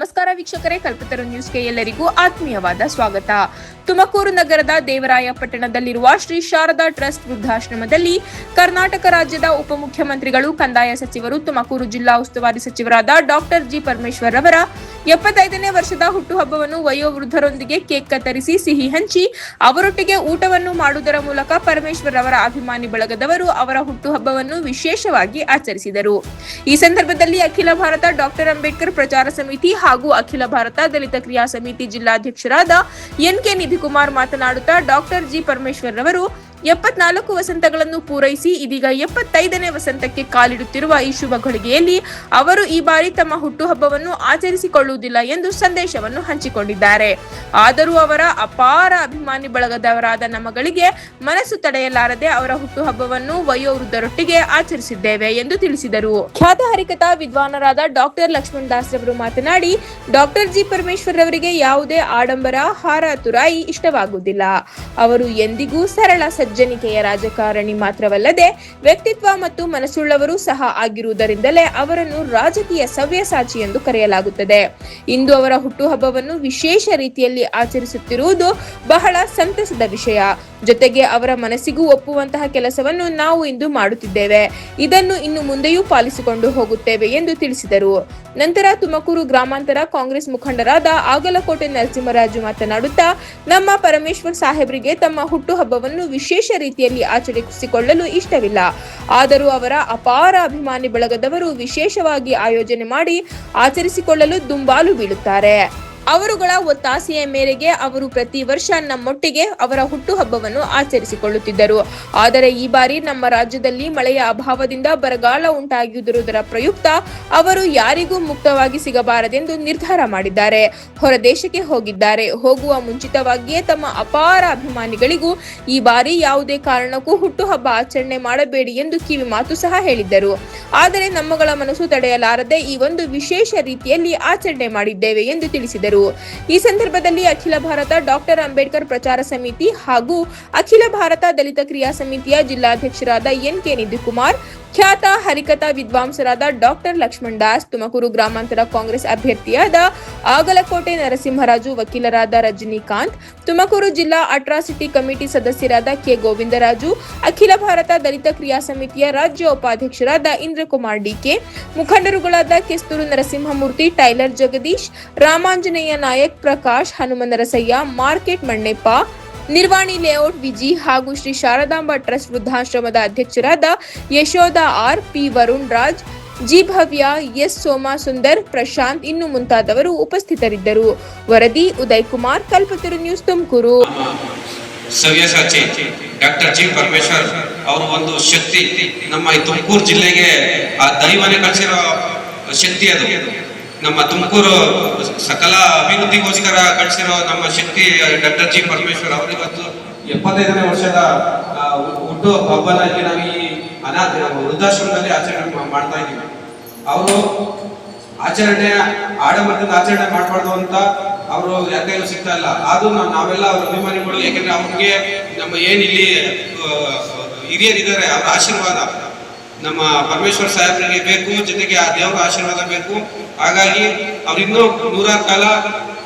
ನಮಸ್ಕಾರ ವೀಕ್ಷಕರೇ, ಕಲ್ಪತರು ನ್ಯೂಸ್ಗೆ ಎಲ್ಲರಿಗೂ ಆತ್ಮೀಯವಾದ ಸ್ವಾಗತ. ತುಮಕೂರು ನಗರದ ದೇವರಾಯ ಪಟ್ಟಣದಲ್ಲಿರುವ ಶ್ರೀ ಶಾರದಾ ಟ್ರಸ್ಟ್ ವೃದ್ಧಾಶ್ರಮದಲ್ಲಿ ಕರ್ನಾಟಕ ರಾಜ್ಯದ ಉಪಮುಖ್ಯಮಂತ್ರಿಗಳು, ಕಂದಾಯ ಸಚಿವರು, ತುಮಕೂರು ಜಿಲ್ಲಾ ಉಸ್ತುವಾರಿ ಸಚಿವರಾದ ಡಾಕ್ಟರ್ ಜಿ ಪರಮೇಶ್ವರ್ ಅವರ 75ನೇ ವರ್ಷದ ಹುಟ್ಟುಹಬ್ಬವನ್ನು ವಯೋವೃದ್ಧರೊಂದಿಗೆ ಕೇಕ್ ಕತ್ತರಿಸಿ ಸಿಹಿ ಹಂಚಿ ಅವರೊಟ್ಟಿಗೆ ಊಟವನ್ನು ಮಾಡುವುದರ ಮೂಲಕ ಪರಮೇಶ್ವರ್ ಅವರ ಅಭಿಮಾನಿ ಬಳಗದವರು ಅವರ ಹುಟ್ಟುಹಬ್ಬವನ್ನು ವಿಶೇಷವಾಗಿ ಆಚರಿಸಿದರು. ಈ ಸಂದರ್ಭದಲ್ಲಿ ಅಖಿಲ ಭಾರತ ಡಾಕ್ಟರ್ ಅಂಬೇಡ್ಕರ್ ಪ್ರಚಾರ ಸಮಿತಿ ಹಾಗೂ ಅಖಿಲ ಭಾರತ ದಲಿತ ಕ್ರಿಯಾ ಸಮಿತಿ ಜಿಲ್ಲಾಧ್ಯಕ್ಷರಾದ ಎನ್.ಕೆ. ನಿಧಿಕುಮಾರ್ ಮಾತನಾಡುತ್ತಾ, ಡಾಕ್ಟರ್ ಜಿ ಪರಮೇಶ್ವರ್ ಅವರು 74 ವಸಂತಗಳನ್ನು ಪೂರೈಸಿ ಇದೀಗ 75ನೇ ವಸಂತಕ್ಕೆ ಕಾಲಿಡುತ್ತಿರುವ ಈ ಶುಭ ಘಳಿಗೆಯಲ್ಲಿ ಅವರು ಈ ಬಾರಿ ತಮ್ಮ ಹುಟ್ಟುಹಬ್ಬವನ್ನು ಆಚರಿಸಿಕೊಳ್ಳುವುದಿಲ್ಲ ಎಂದು ಸಂದೇಶವನ್ನು ಹಂಚಿಕೊಂಡಿದ್ದಾರೆ. ಆದರೂ ಅವರ ಅಪಾರ ಅಭಿಮಾನಿ ಬಳಗದವರಾದ ನಮ್ಮಗಳಿಗೆ ಮನಸ್ಸು ತಡೆಯಲಾರದೆ ಅವರ ಹುಟ್ಟುಹಬ್ಬವನ್ನು ವಯೋವೃದ್ಧರೊಟ್ಟಿಗೆ ಆಚರಿಸಿದ್ದೇವೆ ಎಂದು ತಿಳಿಸಿದರು. ಖ್ಯಾತ ಹರಿಕಥಾ ವಿದ್ವಾನರಾದ ಡಾಕ್ಟರ್ ಲಕ್ಷ್ಮಣ್ ದಾಸ್ ರವರು ಮಾತನಾಡಿ, ಡಾಕ್ಟರ್ ಜಿ ಪರಮೇಶ್ವರ್ ಅವರಿಗೆ ಯಾವುದೇ ಆಡಂಬರ, ಹಾರ ತುರಾಯಿ ಇಷ್ಟವಾಗುವುದಿಲ್ಲ. ಅವರು ಎಂದಿಗೂ ಸರಳ ಸಜ್ಜನಿಕೆಯ ರಾಜಕಾರಣಿ ಮಾತ್ರವಲ್ಲದೆ ವ್ಯಕ್ತಿತ್ವ ಮತ್ತು ಮನಸ್ಸುಳ್ಳವರು ಸಹ ಆಗಿರುವುದರಿಂದಲೇ ಅವರನ್ನು ರಾಜಕೀಯ ಸವ್ಯಸಾಚಿ ಎಂದು ಕರೆಯಲಾಗುತ್ತದೆ. ಇಂದು ಅವರ ಹುಟ್ಟುಹಬ್ಬವನ್ನು ವಿಶೇಷ ರೀತಿಯಲ್ಲಿ ಆಚರಿಸುತ್ತಿರುವುದು ಬಹಳ ಸಂತಸದ ವಿಷಯ. ಜೊತೆಗೆ ಅವರ ಮನಸ್ಸಿಗೂ ಒಪ್ಪುವಂತಹ ಕೆಲಸವನ್ನು ನಾವು ಇಂದು ಮಾಡುತ್ತಿದ್ದೇವೆ. ಇದನ್ನು ಇನ್ನು ಮುಂದೆಯೂ ಪಾಲಿಸಿಕೊಂಡು ಹೋಗುತ್ತೇವೆ ಎಂದು ತಿಳಿಸಿದರು. ನಂತರ ತುಮಕೂರು ಗ್ರಾಮಾಂತರ ಕಾಂಗ್ರೆಸ್ ಮುಖಂಡರಾದ ಆಗಲಕೋಟೆ ನರಸಿಂಹರಾಜು ಮಾತನಾಡುತ್ತಾ, ನಮ್ಮ ಪರಮೇಶ್ವರ್ ಸಾಹೇಬರಿಗೆ ತಮ್ಮ ಹುಟ್ಟುಹಬ್ಬವನ್ನು ವಿಶೇಷ ರೀತಿಯಲ್ಲಿ ಆಚರಿಸಿಕೊಳ್ಳಲು ಇಷ್ಟವಿಲ್ಲ. ಆದರೂ ಅವರ ಅಪಾರ ಅಭಿಮಾನಿ ಬಳಗದವರು ವಿಶೇಷವಾಗಿ ಆಯೋಜನೆ ಮಾಡಿ ಆಚರಿಸಿಕೊಳ್ಳಲು ದುಂಬಾಲು ಬೀಳುತ್ತಾರೆ. ಅವರುಗಳ ಒತ್ತಾಸೆಯ ಮೇರೆಗೆ ಅವರು ಪ್ರತಿ ವರ್ಷ ನಮ್ಮೊಟ್ಟಿಗೆ ಅವರ ಹುಟ್ಟುಹಬ್ಬವನ್ನು ಆಚರಿಸಿಕೊಳ್ಳುತ್ತಿದ್ದರು. ಆದರೆ ಈ ಬಾರಿ ನಮ್ಮ ರಾಜ್ಯದಲ್ಲಿ ಮಳೆಯ ಅಭಾವದಿಂದ ಬರಗಾಲ ಉಂಟಾಗಿರುವುದರ ಪ್ರಯುಕ್ತ ಅವರು ಯಾರಿಗೂ ಮುಕ್ತವಾಗಿ ಸಿಗಬಾರದೆಂದು ನಿರ್ಧಾರ ಮಾಡಿದ್ದಾರೆ. ಹೊರ ದೇಶಕ್ಕೆ ಹೋಗಿದ್ದಾರೆ. ಹೋಗುವ ಮುಂಚಿತವಾಗಿಯೇ ತಮ್ಮ ಅಪಾರ ಅಭಿಮಾನಿಗಳಿಗೂ ಈ ಬಾರಿ ಯಾವುದೇ ಕಾರಣಕ್ಕೂ ಹುಟ್ಟುಹಬ್ಬ ಆಚರಣೆ ಮಾಡಬೇಡಿ ಎಂದು ಕಿವಿ ಮಾತು ಸಹ ಹೇಳಿದ್ದರು. ಆದರೆ ನಮ್ಮಗಳ ಮನಸ್ಸು ತಡೆಯಲಾರದೆ ಈ ಒಂದು ವಿಶೇಷ ರೀತಿಯಲ್ಲಿ ಆಚರಣೆ ಮಾಡಿದ್ದೇವೆ ಎಂದು ತಿಳಿಸಿದರು. ಈ ಸಂದರ್ಭದಲ್ಲಿ ಅಖಿಲ ಭಾರತ ಡಾಕ್ಟರ್ ಅಂಬೇಡ್ಕರ್ ಪ್ರಚಾರ ಸಮಿತಿ ಹಾಗೂ ಅಖಿಲ ಭಾರತ ದಲಿತ ಕ್ರಿಯಾ ಸಮಿತಿಯ ಜಿಲ್ಲಾಧ್ಯಕ್ಷರಾದ ಎನ್.ಕೆ. ನಿಧಿಕುಮಾರ್, ಖ್ಯಾತ ಹರಿಕಥಾ ವಿದ್ವಾಂಸರಾದ ಡಾಕ್ಟರ್ ಲಕ್ಷ್ಮಣ್ ದಾಸ್, ತುಮಕೂರು ಗ್ರಾಮಾಂತರ ಕಾಂಗ್ರೆಸ್ ಅಭ್ಯರ್ಥಿಯಾದ ಆಗಲಕೋಟೆ ನರಸಿಂಹರಾಜು, ವಕೀಲರಾದ ರಜನಿಕಾಂತ್, ತುಮಕೂರು ಜಿಲ್ಲಾ ಅಟ್ರಾಸಿಟಿ ಕಮಿಟಿ ಸದಸ್ಯರಾದ ಕೆ. ಗೋವಿಂದರಾಜು, ಅಖಿಲ ಭಾರತ ದಲಿತ ಕ್ರಿಯಾ ಸಮಿತಿಯ ರಾಜ್ಯ ಉಪಾಧ್ಯಕ್ಷರಾದ ಇಂದ್ರಕುಮಾರ್ ಡಿ.ಕೆ, ಮುಖಂಡರುಗಳಾದ Kesturu Narasimhamurthy, tailor Jagadish, Ramanjaneya Nayak, Prakash, Hanumanarasaiah, market Manneppa, Nirvani layout Viji ಹಾಗೂ ಶ್ರೀ ಶಾರದಾಂಬಾ ಟ್ರಸ್ಟ್ ವೃದ್ಧಾಶ್ರಮದ ಅಧ್ಯಕ್ಷರಾದ Yashodha R, P. Varun Raj, G. Bhavya, S. Soma Sundar, Prashanth ಇನ್ನು ಮುಂತಾದವರು ಉಪಸ್ಥಿತರಿದ್ದರು. ವರದಿ ಉದಯ್ ಕುಮಾರ್, ಕಲ್ಪತರು ನ್ಯೂಸ್, ತುಮಕೂರು. ಸವ್ಯಸಾಚಿ ಡಾಕ್ಟರ್ ಜಿ ಪರಮೇಶ್ವರ್ ಅವರು ಒಂದು ಶಕ್ತಿ, ನಮ್ಮ ಈ ತುಮಕೂರು ಜಿಲ್ಲೆಗೆ ಆ ದೈವನೇ ಕಳಿಸಿರೋ ಶಕ್ತಿ. ಅದು ನಮ್ಮ ತುಮಕೂರು ಸಕಲ ಅಭಿವೃದ್ಧಿಗೋಸ್ಕರ ಕಳಿಸಿರೋ ನಮ್ಮ ಶಕ್ತಿ ಡಾಕ್ಟರ್ ಜಿ ಪರಮೇಶ್ವರ್ ಅವರು. ಇವತ್ತು 75ನೇ ವರ್ಷದ ಹುಟ್ಟು ಹಬ್ಬನ ಇಲ್ಲಿ ನಾವು ಈ ವೃದ್ಧಾಶ್ರಮದಲ್ಲಿ ಆಚರಣೆ ಮಾಡ್ತಾ ಇದ್ದೀವಿ. ಅವರು ಆಚರಣೆ ಆಡಂಬರದಿಂದ ಆಚರಣೆ ಮಾಡಬಾರ್ದು ಅಂತ ಅವರು ಯಾಕೈಲೂ ಸಿಗ್ತಾ ಇಲ್ಲ. ಆದ್ರೂ ನಾವೆಲ್ಲ ಅವ್ರ ಅಭಿಮಾನಿಗಳು. ಯಾಕೆಂದ್ರೆ ಅವ್ರಿಗೆ ನಮ್ಮ ಏನಿಲ್ಲಿ ಹಿರಿಯರಿದ್ದಾರೆ ಅವರ ಆಶೀರ್ವಾದ ನಮ್ಮ ಪರಮೇಶ್ವರ್ ಸಾಹೇಬರಿಗೆ ಬೇಕು, ಜೊತೆಗೆ ಆ ದೇವರ ಆಶೀರ್ವಾದ ಬೇಕು. ಹಾಗಾಗಿ ಅವ್ರಿನ್ನೂ 100 ಕಾಲ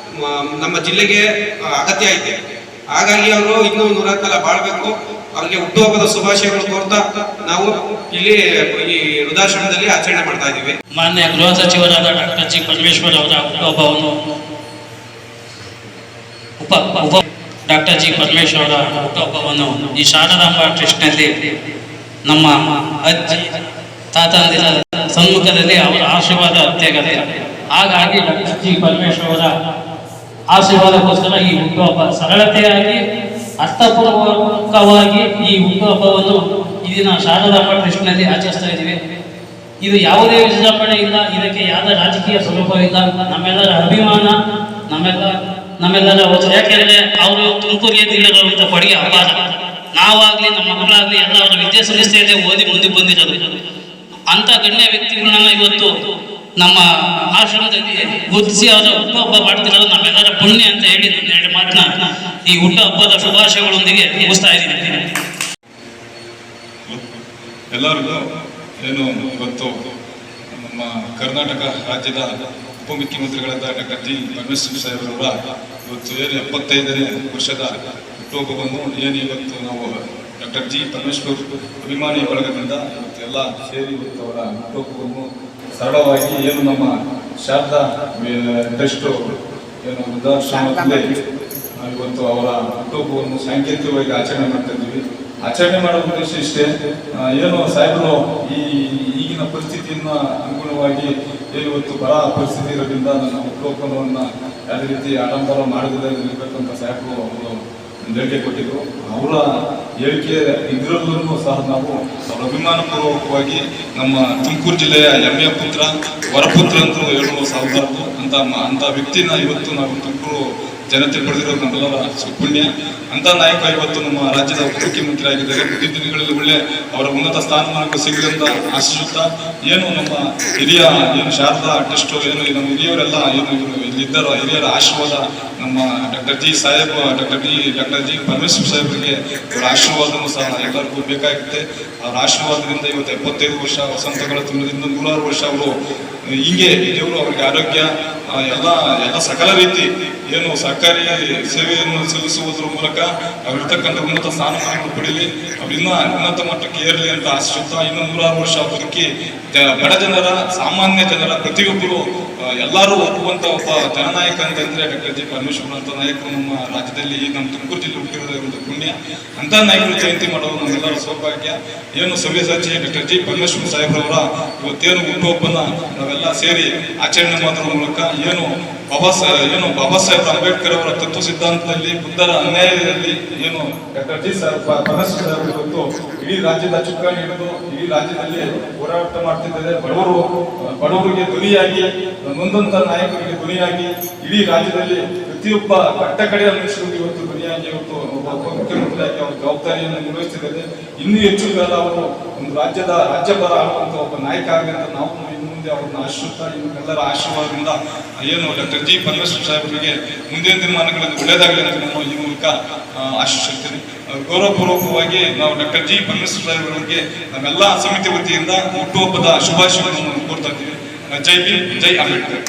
ನಮ್ಮ ಜಿಲ್ಲೆಗೆ ಅಗತ್ಯ ಐತೆ. ಹಾಗಾಗಿ ಅವರು ಇನ್ನೂ 100 ಕಾಲ ಬಾಳ್ಬೇಕು. ಅವ್ರಿಗೆ ಹುಟ್ಟುಹಬ್ಬದ ಶುಭಾಶಯಗಳು ಕೋರ್ತಾ ನಾವು ಇಲ್ಲಿ ಈ ವೃದ್ಧಾಶ್ರಮದಲ್ಲಿ ಆಚರಣೆ ಮಾಡ್ತಾ ಇದ್ದೀವಿ. ಮಾನ್ಯ ಗೃಹ ಸಚಿವರಾದ ಡಾಕ್ಟರ್ ಜಿ ಪರಮೇಶ್ವರ್ ಅವರ ಹುಟ್ಟುಹಬ್ಬವನ್ನು ಡಾಕ್ಟರ್ ಜಿ ಪರಮೇಶ್ವರ್ ಅವರ ಹುಟ್ಟುಹಬ್ಬವನ್ನು ಈ ಶಾರದಾಂಬಾ ಟ್ರಸ್ಟ್ನಲ್ಲಿ ನಮ್ಮ ಅಜ್ಜಿ ತಾತಂದಿರ ಸಮ್ಮುಖದಲ್ಲಿ ಅವರ ಆಶೀರ್ವಾದ ಅತ್ಯಗತ್ಯ. ಹಾಗಾಗಿ ಡಾಕ್ಟರ್ ಜಿ ಪರಮೇಶ್ವರ್ ಅವರ ಆಶೀರ್ವಾದಕ್ಕೋಸ್ಕರ ಈ ಹುಟ್ಟುಹಬ್ಬ ಸರಳತೆಯಾಗಿ ಅರ್ಥಪೂರ್ವಕವಾಗಿ ಈ ಹುಟ್ಟುಹಬ್ಬವನ್ನು ಈ ದಿನ ಶಾರದಾಂಬಾ ಟ್ರಸ್ಟ್ನಲ್ಲಿ ಆಚರಿಸ್ತಾ ಇದ್ದೀವಿ. ಇದು ಯಾವುದೇ ವಿಜೃಂಭಣೆ ಇಲ್ಲ, ಇದಕ್ಕೆ ಯಾವುದೇ ರಾಜಕೀಯ ಸ್ವರೂಪವಿಲ್ಲ. ನಮ್ಮೆಲ್ಲರ ಅಭಿಮಾನ, ನಮ್ಮೆಲ್ಲರ ಯಾಕೆಂದ್ರೆ ಅವರು ತುಮಕೂರಿಗೆ ನೀಡಿರುವಂಥ ಕೊಡುಗೆ ಅಪಾರ. ನಾವಾಗ್ಲಿ ನಮ್ಮ ಮಕ್ಕಳಾಗ್ಲಿ ಎಲ್ಲ ಅವರ ವಿದ್ಯಾಸಂಸ್ಥೆಯಲ್ಲೇ ಓದಿ ಮುಂದಕ್ಕೆ ಬಂದಿರೋದು. ಅಂತ ಗಣ್ಯ ವ್ಯಕ್ತಿಗಳನ್ನ ಇವತ್ತು ನಮ್ಮ ಆಶ್ರಮದಲ್ಲಿ ಗುರುತಿಸಿ ಅವರ ಹುಟ್ಟುಹಬ್ಬ ಮಾಡ್ತಿರೋದು ನಮ್ಮೆಲ್ಲರ ಪುಣ್ಯ ಅಂತ ಹೇಳಿ ನನ್ನ 2 ಮಾತನ್ನ ಈ ಹುಟ್ಟುಹಬ್ಬದ ಶುಭಾಶಯಗಳೊಂದಿಗೆ ಮುಗಿಸ್ತಾ ಇದ್ದೀನಿ. ಎಲ್ಲರಿಗೂ ಏನು ಇವತ್ತು ನಮ್ಮ ಕರ್ನಾಟಕ ರಾಜ್ಯದ ಉಪಮುಖ್ಯಮಂತ್ರಿಗಳಾದ ಡಾಕ್ಟರ್ ಜಿ ಪರಮೇಶ್ವರ್ ಸಾಹೇಬರವರ ಇವತ್ತು ಏನು 75ನೇ ವರ್ಷದ ಹುಟ್ಟುಹಬ್ಬವನ್ನು ಏನು ಇವತ್ತು ನಾವು ಡಾಕ್ಟರ್ ಜಿ ಪರಮೇಶ್ವರ್ ಅಭಿಮಾನಿ ಬಳಗದಿಂದ ಇವತ್ತು ಎಲ್ಲ ಸೇರಿ ಇವತ್ತು ಅವರ ಹುಟ್ಟುಹಬ್ಬವನ್ನು ಸರಳವಾಗಿ ಏನು ನಮ್ಮ ಶಾರದಾ ಟ್ರಸ್ಟ್ ಏನು ವೃದ್ಧಾಶ್ರಮದಲ್ಲಿ ಇವತ್ತು ಅವರ ಹುಟ್ಟುಹಬ್ಬವನ್ನು ಸಾಂಕೇತಿಕವಾಗಿ ಆಚರಣೆ ಮಾಡ್ತಾ ಇದ್ದೀವಿ. ಆಚರಣೆ ಮಾಡೋ ಉದ್ದೇಶ ಇಷ್ಟೇ, ಏನು ಸಾಹೇಬರು ಈಗಿನ ಪರಿಸ್ಥಿತಿಯನ್ನು ಅನುಗುಣವಾಗಿ ಇವತ್ತು ಬರ ಪರಿಸ್ಥಿತಿ ಇರೋದ್ರಿಂದ ನನ್ನ ಹುಟ್ಟುಹಬ್ಬವನ್ನು ಯಾವುದೇ ರೀತಿ ಆಡಂಬರ ಮಾಡದೇ ಇರಬೇಕಂತ ಸಾಹೇಬರು ಅವರು ಹೇಳಿಕೆ ಕೊಟ್ಟಿದ್ರು. ಅವರ ಹೇಳಿಕೆ ಇದರಲ್ಲೂ ಸಹ ನಾವು ಅವರ ಅಭಿಮಾನಪೂರ್ವಕವಾಗಿ ನಮ್ಮ ತುಮಕೂರು ಜಿಲ್ಲೆಯ ಹೆಮ್ಮೆಯ ಪುತ್ರ ವರಪುತ್ರ ಅಂತ ಹೇಳುವ ಸಾಹೇಬರು ಅಂತ ವ್ಯಕ್ತಿನ ಇವತ್ತು ನಾವು ತುಮಕೂರು ಜನತೆ ಪಡೆದಿರೋದು ನಮ್ಮೆಲ್ಲರ ಸುಪುಣ್ಯ. ಅಂತ ನಾಯಕ ಇವತ್ತು ನಮ್ಮ ರಾಜ್ಯದ ಉಪಮುಖ್ಯಮಂತ್ರಿ ಆಗಿದ್ದಾರೆ. ಮುಂದಿನ ದಿನಗಳಲ್ಲಿ ಒಳ್ಳೆ ಅವರ ಉನ್ನತ ಸ್ಥಾನಮಾನಕ್ಕೆ ಸಿಗಲಿ ಅಂತ ಆಶಿಸುತ್ತಾ ಏನು ನಮ್ಮ ಹಿರಿಯ ಏನು ಶಾರದಾ ಟ್ರಸ್ಟ್ ಏನು ನಮ್ಮ ಹಿರಿಯವರೆಲ್ಲ ಏನು ಇಲ್ಲಿದ್ದರೋ ಹಿರಿಯರ ಆಶೀರ್ವಾದ ನಮ್ಮ ಡಾಕ್ಟರ್ ಜಿ ಪರಮೇಶ್ವರ್ ಸಾಹೇಬರಿಗೆ ಅವರ ಆಶೀರ್ವಾದನೂ ಸಹ ಎಲ್ಲರಿಗೂ ಬೇಕಾಗುತ್ತೆ. ಅವರ ಆಶೀರ್ವಾದದಿಂದ ಇವತ್ತು 75 ವರ್ಷ ವಸಂತಗಳ ತುಂಬಿದಿಂದ 106 ವರ್ಷ ಅವರು ಹೀಗೆ ದೇವರು ಅವರಿಗೆ ಆರೋಗ್ಯ ಎಲ್ಲ ಸಕಲ ರೀತಿ ಏನು ಸರ್ಕಾರಿ ಸೇವೆಯನ್ನು ಸಲ್ಲಿಸುವುದರ ಮೂಲಕ ಅವರಿರ್ತಕ್ಕಂಥ ಉನ್ನತ ಸ್ಥಾನಮಾನವನ್ನು ಪಡೀಲಿ, ಅವರಿನ್ನ ಉನ್ನತ ಮಟ್ಟಕ್ಕೆ ಏರಲಿ ಅಂತ ಆಶಿಸುತ್ತಾ ಇನ್ನು 106 ವರ್ಷ ಬದುಕಿ ಬಡ ಜನರ ಸಾಮಾನ್ಯ ಜನರ ಪ್ರತಿಯೊಬ್ಬರು ಎಲ್ಲರೂ ಒಪ್ಪುವಂತ ಒಬ್ಬ ಜನನಾಯಕ ಅಂತಂದ್ರೆ ಡಾಕ್ಟರ್ ಜಿ ಪರಮೇಶ್ವರ್ ಅಂತ ನಾಯಕರು ನಮ್ಮ ರಾಜ್ಯದಲ್ಲಿ ನಮ್ಮ ತುಮಕೂರು ಜಿಲ್ಲೆ ಹುಟ್ಟಿರೋದೇ ಒಂದು ಪುಣ್ಯ. ಅಂತ ನಾಯಕರು ಜಯಂತಿ ಮಾಡೋದು ನಮ್ಮೆಲ್ಲರ ಸೌಭಾಗ್ಯ. ಏನು ಸವ್ಯಸಾಚಿ ಡಾಕ್ಟರ್ ಜಿ ಪರಮೇಶ್ವರ್ ಸಾಹೇಬ್ರವರ ಇವತ್ತೇನು ಹುಟ್ಟುಹಬ್ಬನ ನಾವೆಲ್ಲ ಸೇರಿ ಆಚರಣೆ ಮಾಡೋದ್ರ ಮೂಲಕ ಏನು ಬಾಬಾ ಸಾಹೇಬ್ ಅಂಬೇಡ್ಕರ್ ಅವರ ತತ್ವ ಸಿದ್ಧಾಂತದಲ್ಲಿ ಬುದ್ಧರ ಅನ್ಯಾಯದಲ್ಲಿ ಏನು ಡಾಕ್ಟರ್ ಜಿ ಪರಮೇಶ್ವರ್ ಸಾಹೇಬ್ ಇವತ್ತು ಇಡೀ ರಾಜ್ಯದ ಚುಕ್ಕಾಣಿ ಹಿಡಿದು ಇಡೀ ರಾಜ್ಯದಲ್ಲಿ ಹೋರಾಟ ಮಾಡ್ತಿದ್ದಾರೆ. ಬಡವರಿಗೆ ಧ್ವನಿಯಾಗಿ ನೊಂದಂತ ನಾಯಕರಿಗೆ ಧ್ವನಿಯಾಗಿ ಇಡೀ ರಾಜ್ಯದಲ್ಲಿ ಪ್ರತಿಯೊಬ್ಬ ಕಟ್ಟಕಡೆಯ ಮನುಷ್ಯರಿಗೆ ಇವತ್ತು ಧ್ವನಿಯಾಗಿ ಇವತ್ತು ಮುಖ್ಯಮಂತ್ರಿಯಾಗಿ ಅವರ ಜವಾಬ್ದಾರಿಯನ್ನು ನಿರ್ವಹಿಸುತ್ತಿದ್ದಾರೆ. ಇನ್ನೂ ಹೆಚ್ಚು ಕಾಲ ಅವರು ಒಂದು ರಾಜ್ಯಭಾರ ಆಡುವಂತ ಒಬ್ಬ ನಾಯಕ ಆಗಲಿ ಅಂತ ನಾವು ಮುಂದೆ ಅವ್ರನ್ನ ಆಶಿಸುತ್ತಾ ಎಲ್ಲರ ಆಶೀರ್ವಾದದಿಂದ ಏನು ಡಾಕ್ಟರ್ ಜಿ ಪರಮೇಶ್ವರ್ ಸಾಹೇಬರಿಗೆ ಮುಂದಿನ ದಿನಮಾನಗಳಲ್ಲಿ ಒಳ್ಳೆಯದಾಗಲಿ ಅಂತ ನಾನು ಈ ಮೂಲಕ ಆಶಿಸುತ್ತೇನೆ. ಗೌರವಪೂರ್ವಕವಾಗಿ ನಾವು ಡಾಕ್ಟರ್ ಜಿ ಪರಮೇಶ್ವರ್ ಸಾಹೇಬರಿಗೆ ನಮ್ಮೆಲ್ಲ ಸಮಿತಿ ವತಿಯಿಂದ ಹುಟ್ಟುಹಬ್ಬದ ಶುಭಾಶಯಗಳನ್ನು ಕೋರ್ತಾ ಇದ್ದೀವಿ. ಜೈ ಭೀಮ್, ಜೈ ಅಂಬೇಡ್ಕರ್.